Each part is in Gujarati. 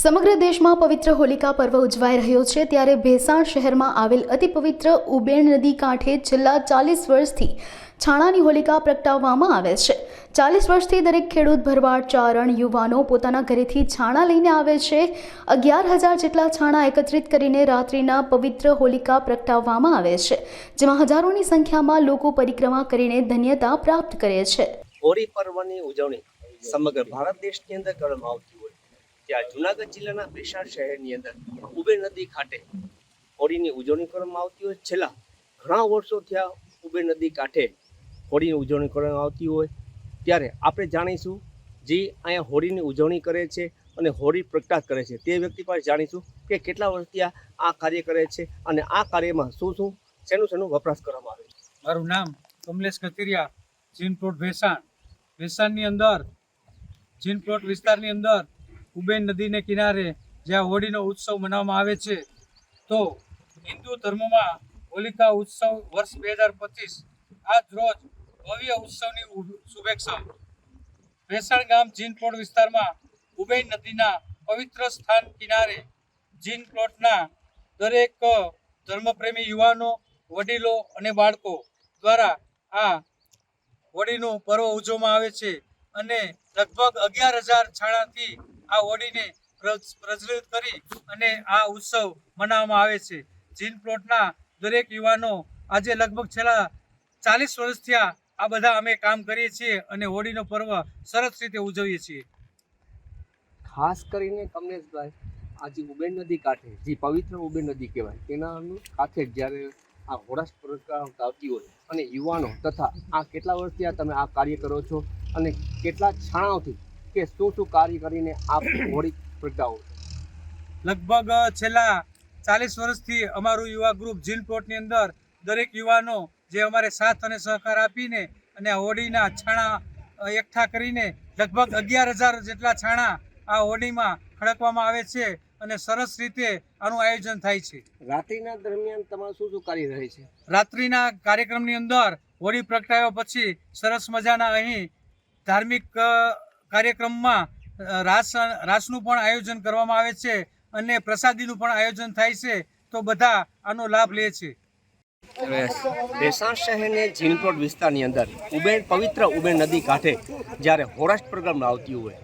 સમગ્ર દેશમાં પવિત્ર હોલિકા પર્વ ઉજવાઈ રહ્યો છે ત્યારે ભેસાણ શહેરમાં આવેલ અતિ પવિત્ર ઉબેણ નદી કાંઠે છેલ્લા 40 વર્ષથી છાણાની હોલિકા પ્રગટાવવામાં આવે છે। 40 વર્ષથી દરેક ખેડૂત, ભરવાડ, ચારણ, યુવાનો પોતાના ઘરેથી છાણા લઈને આવે છે। 11,000 જેટલા છાણા એકત્રિત કરીને રાત્રિના પવિત્ર હોલિકા પ્રગટાવવામાં આવે છે, જેમાં હજારોની સંખ્યામાં લોકો પરિક્રમા કરીને ધન્યતા પ્રાપ્ત કરે છે। હોળી પર્વની ઉજવણી સમગ્ર ભારત દેશની અંદર કરવામાં આવતી હોય ત્યાં જૂનાગઢ જિલ્લાના ભેસાણ શહેરની અંદર ઉબેણ નદી કાંઠે હોળીની ઉજવણી કરવામાં આવતી હોય। છેલ્લા ઘણા વર્ષોથી આ ઉબેણ નદી કાંઠે હોળીની ઉજવણી કરવામાં આવતી હોય ત્યારે આપણે જાણીશું જે અહીંયા હોળીની ઉજવણી કરે છે અને હોળી પ્રગટાટ કરે છે તે વ્યક્તિ પાસે જાણીશું કે કેટલા વર્ષથી આ કાર્ય કરે છે અને આ કાર્યમાં શેનું વપરાશ કરવામાં આવે છે। મારું નામ કમલેશ કતિરિયા, જીન પ્લોટ ભેસાણની અંદર જીન પ્લોટ વિસ્તારની અંદર ઉબેણ નદીને કિનારે જ્યાં હોળીનો ઉત્સવ મનાવવામાં આવે છે તો હિન્દુ ધર્મમાં હોલિકા ઉત્સવ વર્ષ 2025 આજ રોજ ભવ્ય ઉત્સવની શુભેચ્છાઓ। ભેસાણ ગામ જીન પ્લોટ વિસ્તારમાં ઉબેણ નદીના પવિત્ર સ્થાન કિનારે જીન પ્લોટના દરેક ધર્મપ્રેમી યુવાનો, વડીલો અને બાળકો દ્વારા આ હોળીનું પર્વ ઉજવવામાં આવે છે અને લગભગ 11,000 છાણાથી આ હોળીને પ્રજ્વલિત કરી અને આ ઉત્સવ મનાવવામાં આવે છે। જીન પ્લોટના દરેક યુવાનો આજે લગભગ છેલ્લા 40 વર્ષથી આ બધા અમે કામ કરીએ છીએ અને હોળીનો પર્વ સરસ રીતે ઉજવીએ છીએ। ખાસ કરીને કમલેશભાઈ, આજે ઉબેણ નદી કાંઠે જે પવિત્ર ઉબેણ નદી કહેવાય તેના કાંઠે જ્યારે આ હોળા પ્રગટાવવામાં આવતી હોય અને યુવાનો તથા આ કેટલા વર્ષથી તમે આ કાર્ય કરો છો અને કેટલા છાણાઓથી કે શું કાર્ય કરીને આ હોળી પ્રગટાવો છો? લગભગ છેલ્લા 40 વર્ષથી અમારું યુવા ગ્રુપ જીન પ્લોટની અંદર દરેક યુવાનો જે અમારે સાથ અને સહકાર આપીને અને હોળીના છાણા એકઠા કરીને લગભગ 11,000 જેટલા છાણા આ હોળીમાં ખડકવામાં આવે છે અને સરસ રીતે આનું આયોજન થાય છે। રાત્રિના દરમિયાન તમારું શું કાર્ય રહે છે? રાત્રિના કાર્યક્રમની અંદર હોળી પ્રગટાવ્યા પછી સરસ મજાના અહીં ધાર્મિક કાર્યક્રમમાં રાસનું પણ આયોજન કરવામાં આવે છે અને પ્રસાદીનું પણ આયોજન થાય છે તો બધા આનો લાભ લે છે। ભેસાણ શહેરની જીન પ્લોટ વિસ્તારની અંદર પવિત્ર ઉબેણ નદી કાંઠે જ્યારે હોળાષ્ટ પ્રગટાવવામાં આવતી હોય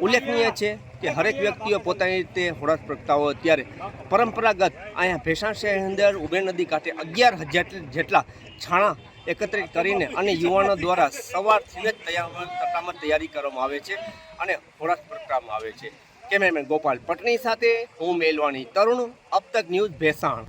ઉલ્લેખનીય છે કે હરેક વ્યક્તિઓ પોતાની રીતે હોળાષ્ટ પ્રગટાવો ત્યારે પરંપરાગત અહીંયા ભેસાણ શહેરની અંદર ઉબેણ નદી કાંઠે 11,000 જેટલા છાણા એકત્રિત કરીને અને યુવાનો દ્વારા સવારથી જ તૈયારી કરવામાં આવે છે અને હોળાષ્ટ પ્રગટાવવામાં આવે છે। કેમેરામેન ગોપાલ પટણી સાથે હું મેલવાણી, તરુણ, અબ તક ન્યૂઝ, ભેસાણ।